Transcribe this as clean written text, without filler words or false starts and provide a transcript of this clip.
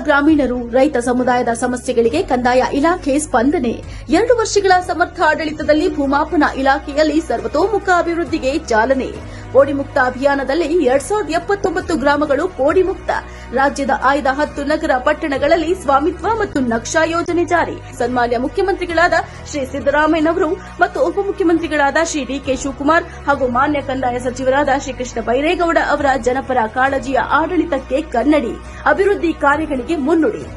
ಗ್ರಾಮೀಣರು, ರೈತ ಸಮುದಾಯದ ಸಮಸ್ಯೆಗಳಿಗೆ ಕಂದಾಯ ಇಲಾಖೆ ಸ್ಪಂದನೆ. 2 ವರ್ಷಗಳ ಸಮರ್ಥ ಆಡಳಿತದಲ್ಲಿ ಭೂಮಾಪನ ಇಲಾಖೆಯಲ್ಲಿ ಸರ್ವತೋಮುಖ ಅಭಿವೃದ್ಧಿಗೆ ಚಾಲನೆ. ಪೋಡಿ ಮುಕ್ತ ಅಭಿಯಾನದಲ್ಲಿ 2079 ಗ್ರಾಮಗಳು ಪೋಡಿ ಮುಕ್ತ. ರಾಜ್ಯದ ಆಯ್ದ 10 ನಗರ ಪಟ್ಟಣಗಳಲ್ಲಿ ಸ್ವಾಮಿತ್ವ ಮತ್ತು ನಕ್ಷಾ ಯೋಜನೆ ಜಾರಿ. ಸನ್ಮಾನ್ಯ ಮುಖ್ಯಮಂತ್ರಿಗಳಾದ ಶ್ರೀ ಸಿದ್ದರಾಮಯ್ಯನವರು ಮತ್ತು ಉಪಮುಖ್ಯಮಂತ್ರಿಗಳಾದ ಶ್ರೀ ಡಿಕೆ ಶಿವಕುಮಾರ್ ಹಾಗೂ ಮಾನ್ಯ ಕಂದಾಯ ಸಚಿವರಾದ ಶ್ರೀ ಕೃಷ್ಣ ಬೈರೇಗೌಡ ಅವರ ಜನಪರ ಕಾಳಜಿಯ ಆಡಳಿತಕ್ಕೆ ಕನ್ನಡಿ. ಅಭಿವೃದ್ಧಿ ಕಾರ್ಯಗಳಿಗೆ ಮುನ್ನುಡಿ.